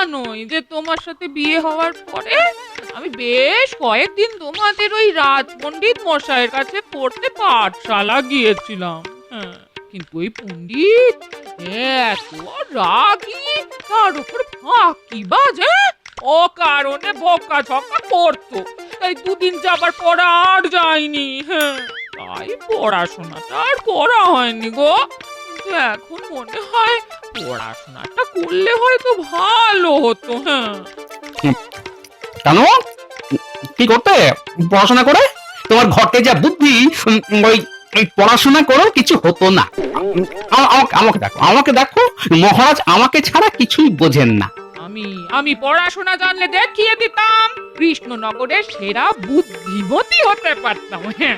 জানোই যে তোমার সাথে বিয়ে হওয়ার পরে আমি বেশ কয়েকদিন তোমাদের ওই রাজপণ্ডিত মশাইয়ের কাছে পড়তে পাঠশালা গিয়েছিলাম। হ্যাঁ, কিন্তু ওই পণ্ডিত এত রাগী, তার উপর ফাঁকিবাজ, অকারণে বকাঝকা করতো। তাই দুদিন যাবার পর আর যাইনি। হ্যাঁ, তাই পড়াশোনাটা আর করা হয়নি গো। কিন্তু এখন মনে হয় পড়াশোনাটা করলে হয়তো ভালো হতো। হ্যাঁ, কেন? কি করতে পড়াশোনা করে? তোমার ঘটে যা বুদ্ধি, ওই ওই পড়াশোনা করেও কিছু হতো না। আমাকে দেখো, মহারাজ আমাকে ছাড়া কিছুই বোঝেন না। আমি আমি পড়াশোনা জানলে দেখিয়ে দিতাম, কৃষ্ণনগরের সেরা বুদ্ধিমতী হতে পারতাম। হ্যাঁ,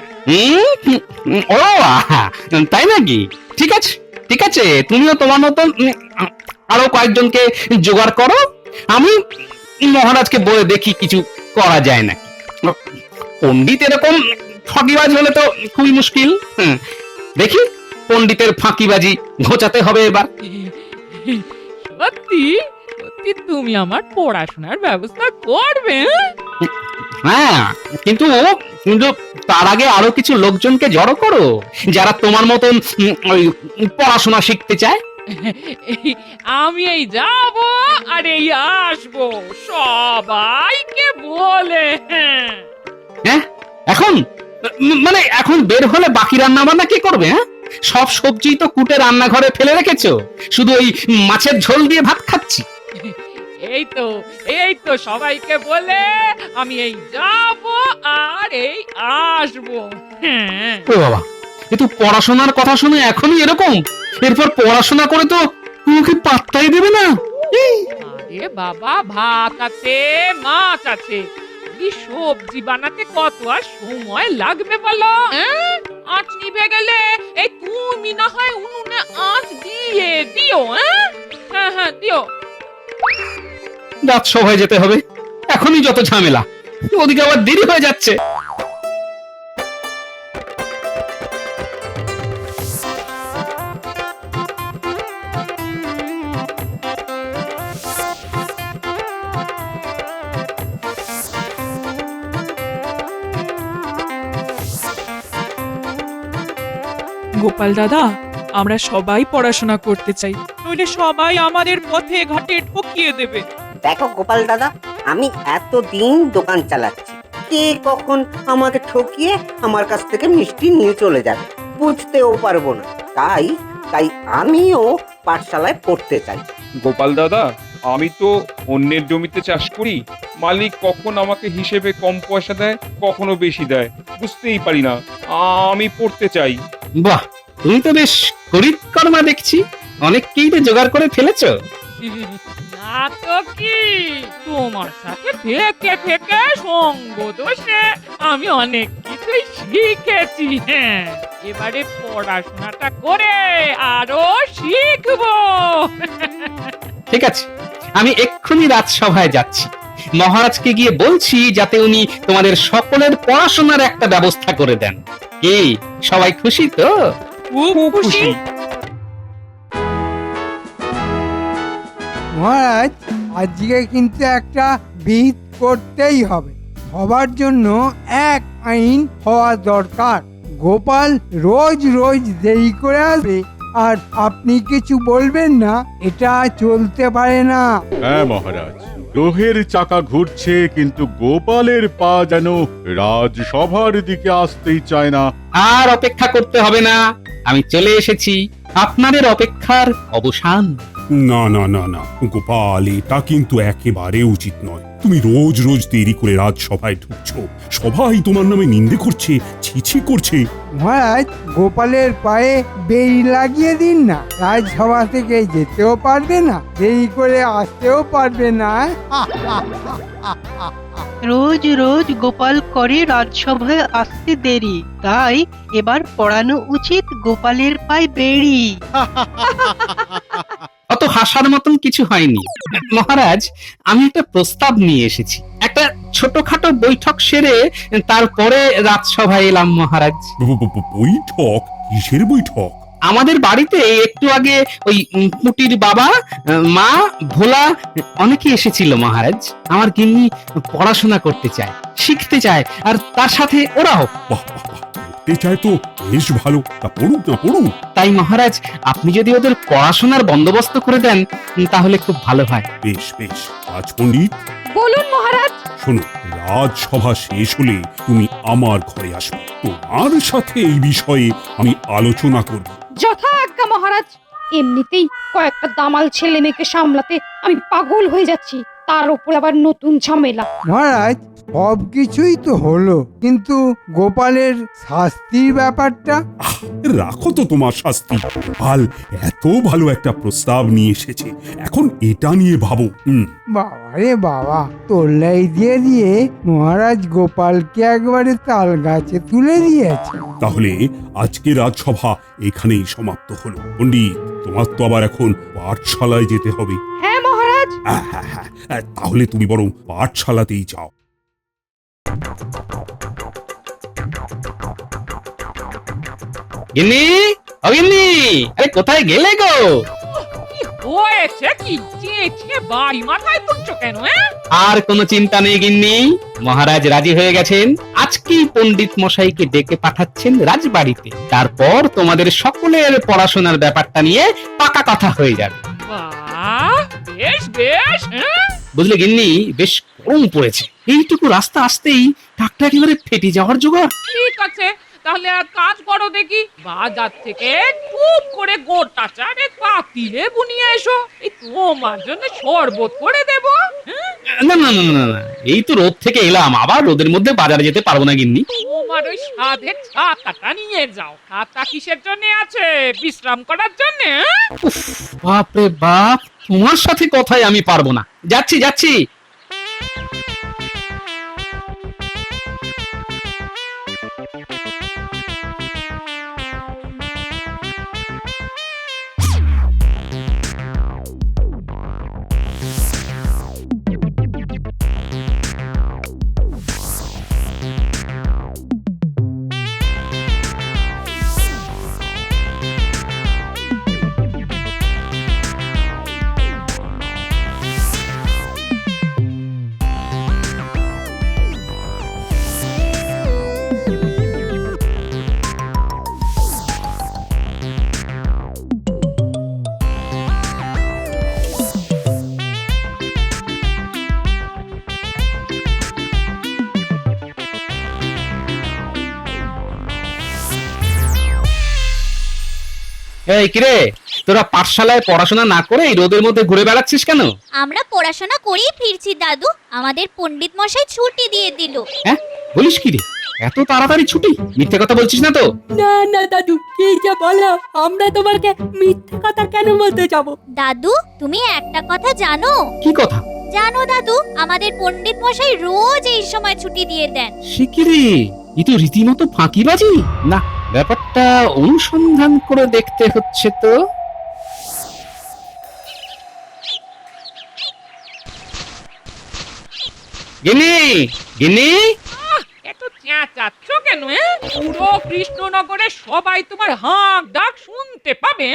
ও আহা, তাই নাকি? ঠিক আছে, ঠিক আছে, তুমিও তোমার মতন আরো কয়েকজনকে জোগাড় করো। আমি মহারাজকে বলে দেখি কিছু করা যায় নাকি। পণ্ডিত এরকম ফাঁকিবাজ হলে তো খুবই মুশকিল। দেখি পণ্ডিতের ফাঁকিবাজি ঘোচাতে হবে এবার। সত্যি সত্যি তুমি আমার পড়াশোনার ব্যবস্থা করবে? হ্যাঁ, কিন্তু কিন্তু তার আগে আরো কিছু লোকজনকে জড়ো করো, যারা তোমার মতন ওই পড়াশোনা শিখতে চায়। আমি এই যাব আর এই আসবো, সবাইকে বলে। হ্যাঁ, এখন মানে এখন বের হলে বাকি রান্না বান্না কে করবে? হ্যাঁ, সব সবজি তো কুটে রান্নাঘরে ফেলে রেখেছো, শুধু ওই মাছের ঝোল দিয়ে ভাত খাচ্ছি। এই তো সবাইকে বলে আমি এই যাব আর এই আসবো। হ্যাঁ, ও বাবা, এ তো পড়াশোনার কথা শুনে এখনই এরকম, এরপর পড়াশোনা করে তো তোমাকে পাত্তাই দেবে না। আরে বাবা, ভাত আছে, মাছ আছে, এই সবজি বানাতে কত আর সময় লাগবে বলো? আঁচ নিভে গেলে এই তুমি না হয় উনুনে আঁচ দিয়ে দিও। হ্যাঁ হ্যাঁ, দিও। রাজসভায় যেতে হবে, এখনই যত ঝামেলা, ওদিকে আবার দেরি হয়ে যাচ্ছে। গোপাল দাদা, আমরা সবাই পড়াশোনা করতে চাই, নইলে সবাই আমাদের পথে ঘাটে ঠকিয়ে দেবে। দেখো গোপাল দাদা, আমি এতদিন দোকান চালাচ্ছি, কে কখন আমাকে ঠকিয়ে আমার কাছ থেকে মিষ্টি নিয়ে চলে যাবে বুঝতেও পারবো না। তাই তাই আমিও পাঠশালায় পড়তে চাই। গোপাল দাদা, আমি তো অন্যের জমিতে চাষ করি, মালিক কখন আমাকে হিসেবে কম পয়সা দেয়, কখনো বেশি দেয়, বুঝতেই পারি না। আমি পড়তে চাই। বাহ, তুমি তো বেশ করিতকর্মা দেখছি, অনেককেই তো জোগাড় করে ফেলেছো। না তো কি, তোমার সাথে থেকে থেকে সঙ্গ দোষে আমি অনেক কিছুই শিখেছি। হ্যাঁ, এবারে পড়াশোনাটা করে আরো শিখবো। ঠিক আছে, আমি এক্ষুনি রাজসভায় যাচ্ছি, মহারাজকে গিয়ে বলছি যাতে উনি তোমাদের সকলের পড়াশোনার একটা ব্যবস্থা করে দেন। কি সবাই খুশি তো? খুব খুশি। মহারাজ, আজকে কিন্তু একটা বিহিত করতেই হবে। সবার জন্য এক আইন হওয়া দরকার। গোপাল রোজ রোজ দেরি করে আসবে আর আপনি কিছু বলবেন না, এটা চলতে পারে না। হ্যাঁ মহারাজ, গ্রহের চাকা ঘুরছে কিন্তু গোপালের পা যেন রাজসভার দিকে আসতেই চায় না। আর অপেক্ষা করতে হবে না, আমি চলে এসেছি, আপনাদের অপেক্ষার অবসান। না না না না গোপাল, এটা কিন্তু একেবারে উচিত নয়। তুমি রোজ রোজ দেরি করে রাজসভায় ঢুকছো, সবাই তোমার নামে নিন্দে করছে, ছিছি করছে। মহারাজ, গোপালের পায়ে বেড়ি লাগিয়ে দিন না, রাজসভা থেকে যেতেও পারবে না, দেরি করে আসতেও পারবে না। রোজ রোজ গোপাল করে রাজসভায় আসতে দেরি, তাই এবার পড়ানো উচিত গোপালের পায়ে বেড়ি। অত হাসার মতন কিছু হয়নি মহারাজ, আমি একটা প্রস্তাব নিয়ে এসেছি। একটা ছোটখাটো বৈঠক সেরে তারপরে রাজসভায় এলাম মহারাজ। বৈঠক? কিসের বৈঠক? আমাদের বাড়িতে একটু আগে ওই পুটির বাবা, মা, ভোলা অনেকে এসেছিল মহারাজ। আমার গিন্নি পড়াশোনা করতে চায়, শিখতে চায়, আর তার সাথে ওরাও। বাহ বাহ বাহ, পড়তে চায় তো বেশ ভালো, তা পড়ুক না পড়ুক। তাই মহারাজ, আপনি যদি ওদের পড়াশোনার বন্দোবস্ত করে দেন তাহলে খুব ভালো হয়। বেশ বেশ, রাজপণ্ডিত বলুন মহারাজ। শোনো, রাজসভা শেষ হলে তুমি আমার ঘরে আসবে, তোমার সাথে এই বিষয়ে আমি আলোচনা করব। যথা আজ্ঞা মহারাজ। এমনিতেই কয়েকটা দামাল ছেলে মেয়েকে সামলাতে আমি পাগল হয়ে যাচ্ছি, তার উপর আবার নতুন ঝামেলা। মহারাজ, সব কিছুই তো হলো, কিন্তু গোপালের শাস্তির ব্যাপারটা। রাখো তো তোমার শাস্তি। গোপাল এত ভালো একটা প্রস্তাব নিয়ে এসেছে, এখন এটা নিয়ে ভাবো। বাবা রে বাবা, তোল্লাই দিয়ে দিয়ে মহারাজ গোপালকে একবারে তাল গাছে তুলে দিয়েছে। তাহলে আজকে রাজসভা এখানেই সমাপ্ত হলো। পণ্ডিত, তোমার তো আবার এখন পাঠশালায় যেতে হবে। হ্যাঁ মহারাজ। হ্যাঁ, তাহলে তুমি বরং পাঠশালাতেই যাও। গিন্নি, ও গিন্নি, আরে কোথায় গেলে গো? কি হয়েছে কি? চেঁচিয়ে বাড়ি মাথায় তুলছো কেন? আর কোনো চিন্তা নেই গিন্নি, মহারাজ রাজি হয়ে গেছেন। আজকেই পণ্ডিত মশাইকে ডেকে পাঠাচ্ছেন রাজবাড়িতে। তারপর তোমাদের সকলের পড়াশোনার ব্যাপারটা নিয়ে পাকা কথা হয়ে যাবে। বাহ, বেশ বেশ। বুঝলে গিন্নি, বেশ গরম পড়েছে। এইটুকু রাস্তা আসতেই টাকটা একেবারে ফেটে যাওয়ার জোগাড়। ঠিক আছে, তাহলে আর কাজ করো দেখি। বাজার থেকে টুপ করে গোটা চারে পাতিলে বুনিয়ে এসো, এই তোমার জন্য শরবত করে দেবো। না না না না না, এই তো রোদ থেকে এলাম, আবার রোদের মধ্যে বাজারে যেতে পারবো না গিন্নি। তোমার ওই সাধের ছাতাটা নিয়ে যাও। ছাতা কিসের জন্য আছে? বিশ্রাম করার জন্য। উফ, বাপ রে বাপ, তোমার সাথে কথাই আমি পারবো না। যাচ্ছি যাচ্ছি। এই কিরে, তোরা পাঠশালায় পড়াশোনা না করে এই রোদের মধ্যে ঘুরে বেড়াচ্ছিস কেন? আমরা পড়াশোনা করেই ফিরছি দাদু, আমাদের পণ্ডিত মশাই ছুটি দিয়ে দিল। হ্যাঁ, বলিস কি রে, এত তাড়াতাড়ি ছুটি? মিথ্যে কথা বলছিস না তো? না না দাদু, কি যে বলো, আমরা তোমাকে মিথ্যে কথা কেন বলতে যাব? দাদু, তুমি একটা কথা জানো? কি কথা? জানো দাদু, আমাদের পণ্ডিত মশাই রোজ এই সময় ছুটি দিয়ে দেন। সে কি রে, এ তো রীতিমতো ফাঁকিবাজি। না, ব্যাপারটা অনুসন্ধান করে দেখতে হচ্ছে তো। গিন্নি, গিন্নি, এত চেঁচাচ্ছ কেন? পুরো কৃষ্ণনগরে সবাই তোমার হাঁক ডাক শুনতে পাবে।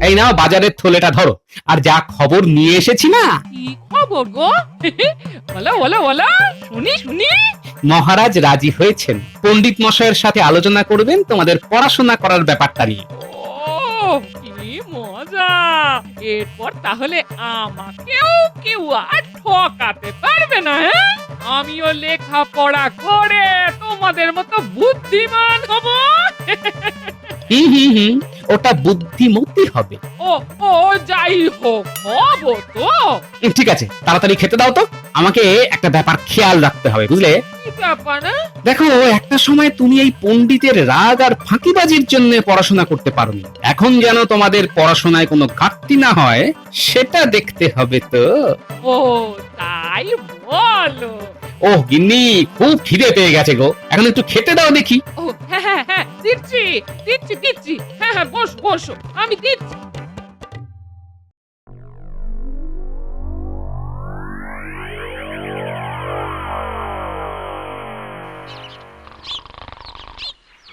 এই নাও বাজারের থলেটা ধরো, আর যা খবর নিয়ে এসেছি না। কি খবর গো? বলো বলো বলো, শুনি শুনি। মহারাজ রাজি হয়েছেন, পণ্ডিত মশাইয়ের সাথে আলোচনা করবেন তোমাদের পড়াশোনা করার ব্যাপারটা নিয়ে। ও, কি মজা! এরপর তাহলে আমাকেও কেউ আর ঠকাতে পারবে না। আমিও লেখাপড়া করে তোমাদের মতো বুদ্ধিমান হব। হুম, ওটা বুদ্ধিমতী হবে। ও ও, যাই হোক, হবো তো। ঠিক আছে, তাড়াতাড়ি খেতে দাও তো, আমাকে একটা ব্যাপার খেয়াল রাখতে হবে, বুঝলে? কি ব্যাপার? দেখো, একটা সময় তুমি এই পণ্ডিতের রাগ আর ফাঁকিবাজির জন্য পড়াশোনা করতে পারোনি। এখন যেন তোমাদের পড়াশোনায় কোনো ঘাটতি না হয়, সেটা দেখতে হবে তো। ও, তাই বলো? ও গিন্নি, খুব খিদে পেয়ে গেছে গো, এখন একটু খেতে দাও দেখি। ও হ্যাঁ হ্যাঁ হ্যাঁ, দিচ্ছি দিচ্ছি দিচ্ছি। হ্যাঁ হ্যাঁ, বসো বসো, আমি দিচ্ছি।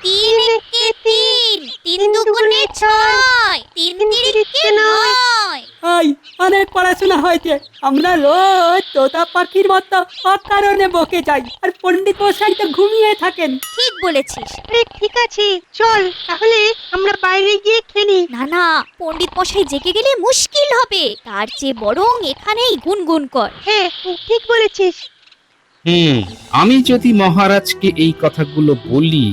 তিন একে তিন, তিন দুগুণ ভাই অনেক পড়াশোনা হয়েছে। আমরা রোজ তোতা পাখির মতো অকারণে বকে যাই, আর পণ্ডিত মশাই তো ঘুমিয়ে থাকেন। ঠিক বলেছিস। আরে ঠিক আছে, চল তাহলে আমরা বাইরে গিয়ে খেলি। না না, পণ্ডিত মশাই জেগে গেলে মুশকিল হবে, তার চেয়ে বরং এখানেই গুনগুন কর। হ্যাঁ, ঠিক বলেছিস। আমি যদি মহারাজকে এই কথাগুলো বলি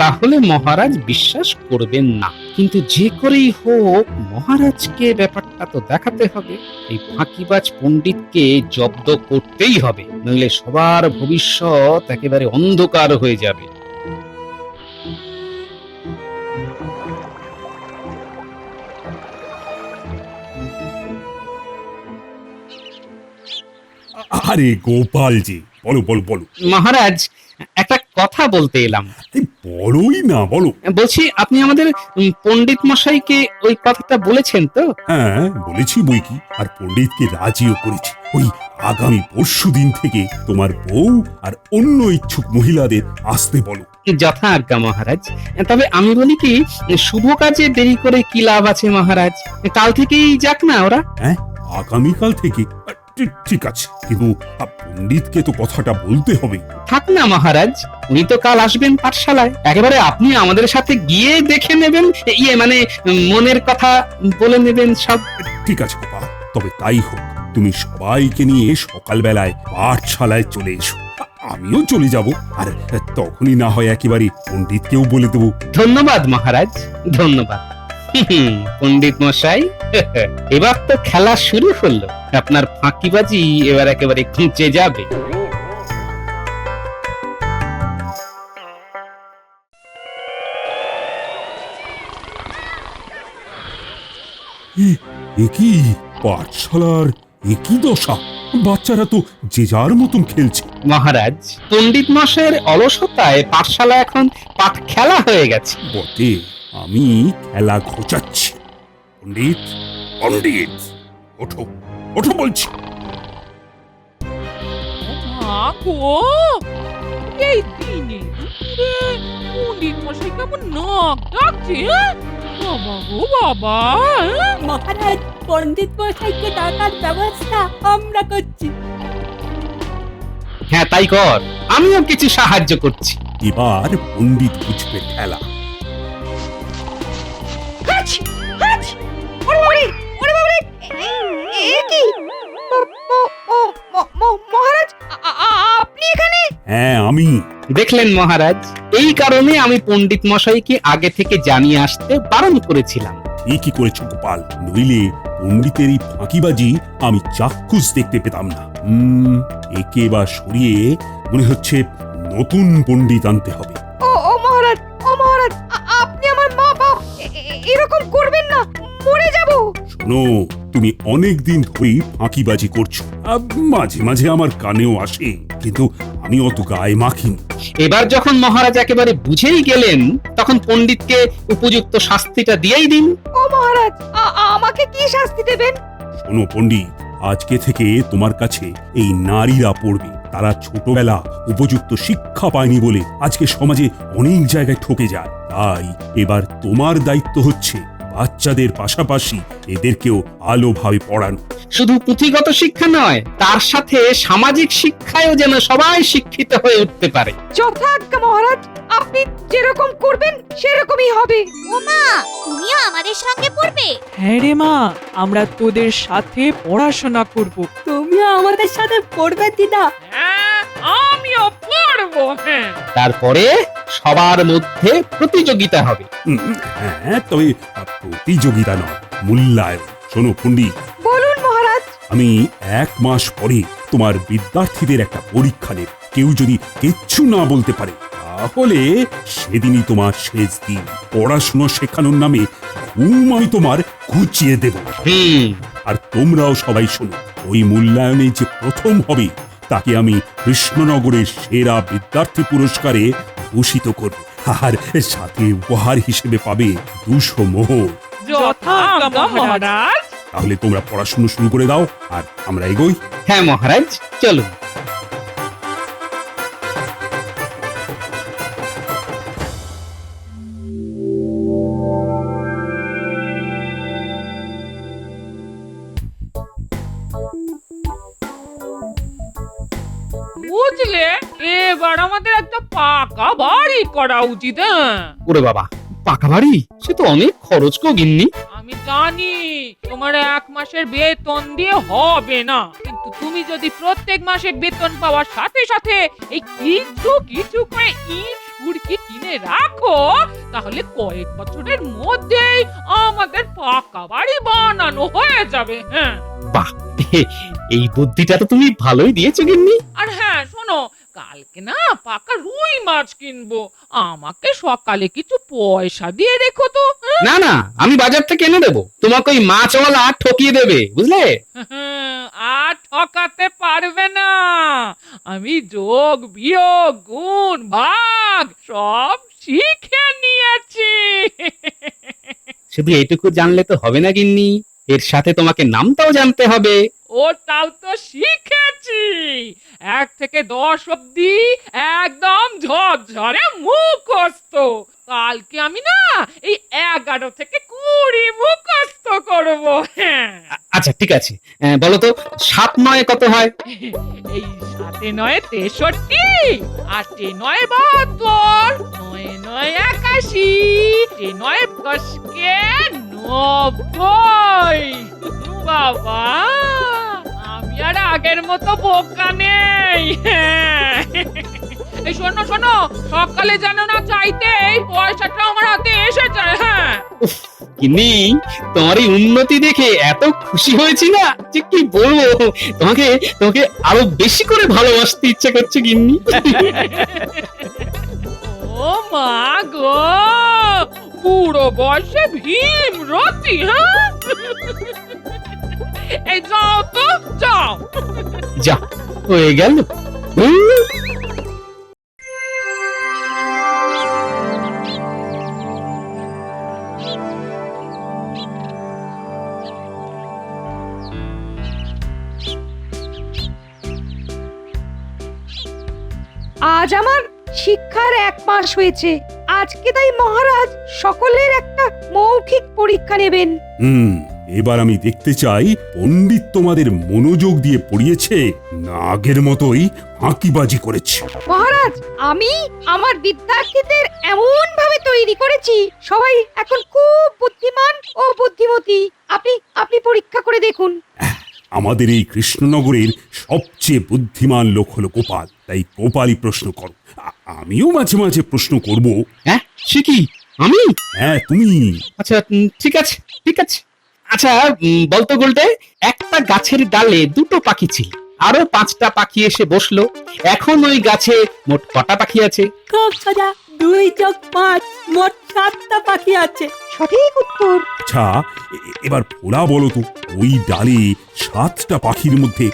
তাহলে মহারাজ বিশ্বাস করবেন না, কিন্তু যে করেই হোক মহারাজকে ব্যাপারটা তো দেখাতে হবে। এই ফাঁকিবাজ পণ্ডিতকে জব্দ করতেই হবে, নইলে সবার ভবিষ্যৎ একেবারে অন্ধকার হয়ে যাবে। আরে গোপালজি, বলো বলো বলো। মহারাজ, একটা কথা বলতে এলাম। এই বলোই না, বলো। বলছি, আপনি আমাদের পণ্ডিত মশাইকে ওই কথাটা বলেছেন তো? হ্যাঁ, বলেছি বই কি, আর পণ্ডিতকে রাজিও করেছি। ওই আগামী পরশুদিন থেকে তোমার বউ আর অন্য ইচ্ছুক মহিলাদের আসতে বলো। যথা আজ্ঞা মহারাজ। তবে আমি বলি কি, শুভ কাজে দেরি করে কি লাভ আছে মহারাজ? কাল থেকেই যাক না ওরা। হ্যাঁ, আগামীকাল থেকে? ঠিক আছে, কিন্তু পণ্ডিতকে তো কথাটা বলতে হবে। থাক না মহারাজ, উনি তো কাল আসবেন পাঠশালায়, একেবারে আপনি আমাদের সাথে গিয়ে দেখে নেবেন, মানে মনের কথা বলে নেবেন সব। ঠিক আছে গোপাল, তবে তাই হোক। তুমি সবাইকে নিয়ে সকালবেলায় পাঠশালায় চলে এসো, আমিও চলে যাব, আর তখনই না হয় একেবারে পণ্ডিতকেও বলে দেবো। ধন্যবাদ মহারাজ, ধন্যবাদ। পণ্ডিত মশাই, এবার তো খেলা শুরু হলো, আপনার ফাঁকিবাজি এবার একেবারে ঘুঁচে যাবে। একই পাঠশালার একই দশা, বাচ্চারা তো যে যার মতন খেলছে। মহারাজ, পণ্ডিত মশাইয়ের অলসতায় পাঠশালা এখন পাঠ খেলা হয়ে গেছে। বটে, আমি খেলা ঘোচাচ্ছি। পণ্ডিত, পণ্ডিত, ওঠো, ওঠো বলছি। মা গো, এই দিনে দুপুরে পণ্ডিত মশাই কেমন নাক ডাকছে, হ্যাঁ? বাবা গো বাবা, হ্যাঁ? মহারাজ, পণ্ডিত মশাইকে ডাকার ব্যবস্থা আমরা করছি। হ্যাঁ, তাই কর, আমিও কিছু সাহায্য করছি। এবার পণ্ডিত বুঝবে খেলা। মহারাজ, আপনি এখানে? হ্যাঁ, আমি। দেখলেন মহারাজ, এই কারণে আমি পণ্ডিত মশাইকে আগে থেকে জানিয়ে আসতে বারণ করেছিলাম। ঠিকই করেছ গোপাল, নইলে পণ্ডিতের এই ফাঁকিবাজি আমি চাক্ষুষ দেখতে পেতাম না। একে বা সরিয়ে মনে হচ্ছে নতুন পণ্ডিত আনতে হবে। ও মহারাজ, ও মহারাজ, আপনি আমার মা বাপ, এরকম করবেন না, মরে যাব। শোনো, তুমি অনেক দিন ধরেই ফাঁকিবাজি করছো, মাঝে মাঝে আমার কানেও আসে, কিন্তু আমি অত গায়ে মাখিনি। এবার যখন মহারাজ একেবারে বুঝেই গেলেন, তখন পণ্ডিতকে উপযুক্ত শাস্তিটা দিয়েই দিন। ও মহারাজ, আমাকে কি শাস্তি দেবেন? শোনো পণ্ডিত, আজকে থেকে তোমার কাছে এই নারীরা পড়বে। তারা ছোটবেলা উপযুক্ত শিক্ষা পায়নি বলে আজকে সমাজে অনেক জায়গায় ঠকে যায়। তাই এবার তোমার দায়িত্ব হচ্ছে বাচ্চাদের পাশাপাশি এদেরকেও ভালোভাবে পড়ানো। শুধু পুঁথিগত শিক্ষা নয়, তার সাথে সামাজিক শিক্ষায়ও যেন সবাই শিক্ষিত হয়ে উঠতে পারে। যথাজ্ঞা মহারাজ, আপনি যেরকম করবেন সেরকমই হবে। ওমা, তুমিও আমাদের সঙ্গে পড়বে? হ্যাঁ রে মা, আমরা তোদের সাথে পড়াশোনা করব। তুমিও আমাদের সাথে পড়বে দিদা? হ্যাঁ, আমিও পড়বো। হ্যাঁ, তারপরে সবার মধ্যে প্রতিযোগিতা হবে। হ্যাঁ, তবে প্রতিযোগিতা নয়, মূল্যায়ন। শোনো পণ্ডিত, বলুন মহারাজ। আমি 1 মাস পরে তোমার বিদ্যার্থীদের একটা পরীক্ষা নেব। কেউ যদি কিচ্ছু না বলতে পারে তাহলে সেদিনই তোমার শেষ দিন। পড়াশোনা শেখানোর নামে ঘুম আমি তোমার ঘুচিয়ে দেব। আর তোমরাও সবাই শোনো, ওই মূল্যায়নে যে প্রথম হবে তাকে আমি কৃষ্ণনগরের সেরা বিদ্যার্থী পুরস্কারে ভূষিত করব, আর সাথে উপহার হিসেবে পাবে 200 মোহর। যথাজ্ঞা মহারাজ। তাহলে তোমরা পড়াশোনা শুরু করে দাও, আর আমরা এগোই। হ্যাঁ মহারাজ, চলুন। বুঝলে, এবার আমাদের একটা পাকা বাড়ি করা উচিত। হ্যাঁ, ওরে বাবা, পাকা বাড়ি? সে তো অনেক খরচ গো গিন্নি। আমি জানি তোমার 1 মাসের বেতন দিয়ে হবে না, কিন্তু তুমি যদি প্রত্যেক মাসে বেতন পাওয়ার সাথে সাথে এই কিছু কিছু করে ইট সুরকি কিনে রাখো, তাহলে কয়েক বছরের মধ্যেই আমাদের পাকা বাড়ি বানানো হয়ে যাবে। হ্যাঁ, বাহ, এই বুদ্ধিটা তো তুমি ভালোই দিয়েছো গিন্নি। আর হ্যাঁ শোনো, কালকে না পাকা রুই মাছ কিনবো, আমাকে সকালে কিছু পয়সা দিয়ে রেখো তো। হ্যাঁ? না না, আমি বাজার থেকে এনে দেবো, তোমাকে ওই মাছওয়ালা ঠকিয়ে দেবে, বুঝলে? আর ঠকাতে পারবে না, আমি যোগ বিয়োগ গুণ ভাগ সব শিখে নিয়েছি। শুধু এইটুকু জানলে তো হবে না গিন্নি, এর সাথে তোমাকে নামটাও জানতে হবে। ওটাও তো শিখেছি। 1 থেকে 10 অব্দি একদম ঝরঝরে মুখস্থ। কালকে আমি না এই 11 থেকে 20 মুখস্থ করব। হ্যাঁ, আচ্ছা ঠিক আছে, বলো তো 7 9 কত হয়? এই 7 9 63, 8 9 72, 9 9 81, 9 10 90। বাবা, আমি আর আগের মতো বোকা নেই। হ্যাঁ। এই শোনো শোনো, সকালে যেন না চাইতে এই পয়সাটা আমার হাতে এসে যায়। হ্যাঁ, গিন্নি, তোমার এই উন্নতি দেখে এত খুশি হয়েছি না যে কি বলবো। তোমাকে তোমাকে আরো বেশি করে ভালোবাসতে ইচ্ছে করছে গিন্নি। ও মা গো, বুড়ো বয়সে ভীম রতি। হ্যাঁ, এই যাও তো যাও। যা হয়ে গেল। আজ আমার শিক্ষার 1 মাস হয়েছে। আজকে তাই মহারাজ সকলের একটা মৌখিক পরীক্ষা নেবেন। এবার আমি দেখতে চাই পণ্ডিত তোমাদের মনোযোগ দিয়ে পড়িয়েছে না আগের মতোই ফাঁকিবাজি করেছে। মহারাজ, আমি আমার বিদ্যার্থীদের এমন ভাবে তৈরি করেছি সবাই এখন খুব বুদ্ধিমান ও বুদ্ধিমতী। আপনি পরীক্ষা করে দেখুন। আমাদের এই কৃষ্ণনগরের সবচেয়ে বুদ্ধিমান লোক হলো গোপাল, তাই গোপালই প্রশ্ন করো। আমিও মাঝে মাঝে প্রশ্ন করব। হ্যাঁ, সে কি আমি? হ্যাঁ তুমি। আচ্ছা ঠিক আছে ঠিক আছে। আচ্ছা বলতো গুলটে, একটা গাছের ডালে 2টো পাখি ছিল, আরো 5টা পাখি এসে বসলো, এখন ওই গাছে মোট কটা পাখি আছে? খুব সোজা, 2 যোগ 5, মোট 7টা পাখি আছে। সঠিক উত্তর। আচ্ছা এবার ভোলা বলো তো, ওই ডালে 7টা পাখির মধ্যে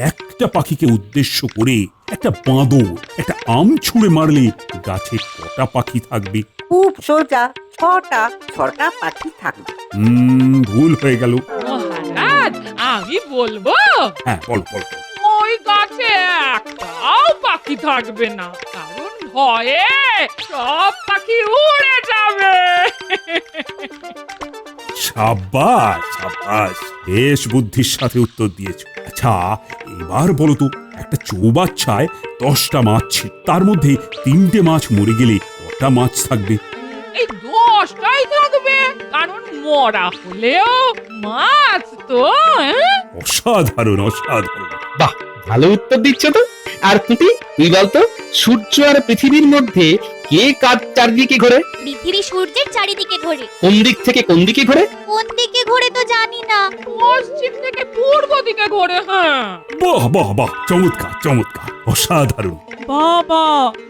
একটা পাখিকে উদ্দেশ্য করে একটা বাঁদর একটা আম ছুঁড়ে মারলে গাছে কটা পাখি থাকবে? খুব সোজা, 6টা পাখি থাকবে। ভুল হয়ে গেল। মহারাজ, আমি বলবো। হ্যাঁ বলো বলো। ওই গাছে একটাও পাখি থাকবে না, কারণ ভয়ে সব পাখি উড়ে যাবে। সাবাস সাবাস, বেশ বুদ্ধির সাথে উত্তর দিয়েছো। আচ্ছা এবার বলো তো, একটা চৌবাচ্চায় 10টা মাছ ছিল, তার মধ্যে 3টে মাছ মরে গেলে কটা মাছ থাকবে? এই 10টাই থাকবে, কারণ মরা হলেও মাছ তো। অসাধারণ অসাধারণ। বাহ, ভালো উত্তর দিচ্ছ তো। আর তুই বলতো, সূর্য আর পৃথিবীর মধ্যে কে কার চারদিকে ঘোরে? পৃথিবী সূর্যের চারিদিকে ঘোরে। কোন দিক থেকে কোন দিকে ঘোরে? কোন দিকে ঘোরে তো জানি না। পশ্চিম থেকে পূর্ব দিকে ঘোরে। হ্যাঁ, বাহ বাহ বাহ, চমৎকার চমৎকার, অসাধারণ। বাবা,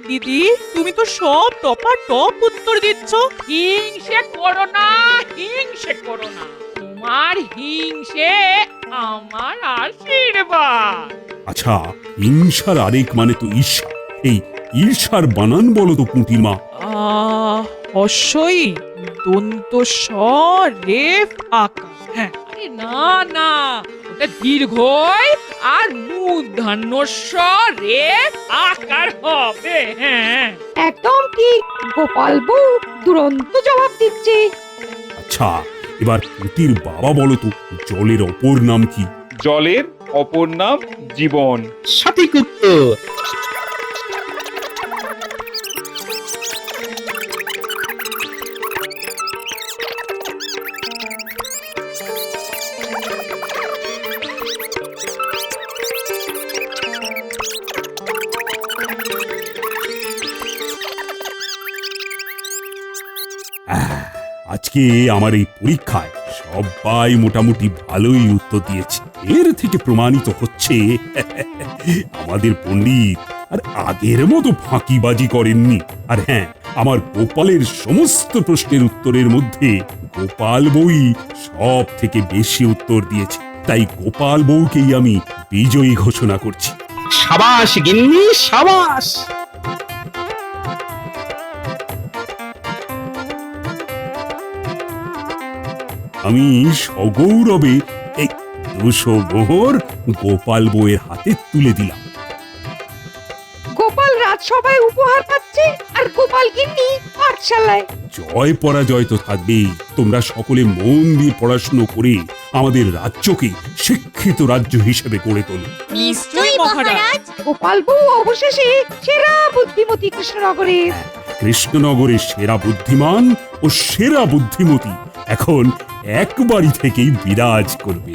দিদি তুমি তো সব টপ উত্তর দিচ্ছ। হিংসে করো না, হিংসে করো না, তোমার হিংসে আমার আশীর্বাদ। আচ্ছা হিংসার আরেক মানে তো ঈর্ষা, এই ঈর্ষার বানান বলো তো পুঁটির মা। হস্যই দন্ত স রেফ আকার। হ্যাঁ, আরে না না, ওটা দীর্ঘই আর মূর্ধন্য স রে আকার হবে। হ্যাঁ, একদম ঠিক। গোপাল বউ দুরন্ত জবাব দিচ্ছে। আচ্ছা এবার পুঁটির বাবা বলো তো, জলের অপর নাম কি? জলের অপর নাম জীবন। সঠিক উত্তর। আজকে আমার এই পরীক্ষায় সবাই মোটামুটি ভালোই উত্তর দিয়েছে। এর থেকে প্রমাণিত হচ্ছে আমাদের পণ্ডিত আর আগের মতো ফাঁকিবাজি করেননি। আর হ্যাঁ, আমার গোপালের সমস্ত প্রশ্নের উত্তরের মধ্যে গোপাল বই সব থেকে বেশি উত্তর দিয়েছে। তাই গোপাল বউকেই আমি বিজয়ী ঘোষণা করছি। সাবাস গিন্নি, সাবাস। আমি সগৌরবে এই 200 মোহর গোপাল বউয়ের হাতে তুলে দিলাম। গোপাল রাজসভায় উপহার পাচ্ছে আর গোপাল গিন্নি পাঠশালায়। জয় পরাজয় তো থাকবেই। তোমরা সকলে মন দিয়ে পড়াশুনো করে আমাদের রাজ্যকে শিক্ষিত রাজ্য হিসেবে গড়ে তোলো। নিশ্চয়ই মহারাজ। গোপাল বউ অবশেষে সেরা বুদ্ধিমতী কৃষ্ণনগরের। কৃষ্ণনগরের সেরা বুদ্ধিমান ও সেরা বুদ্ধিমতী এখন এক বাড়ি থেকেই বিরাজ করবে।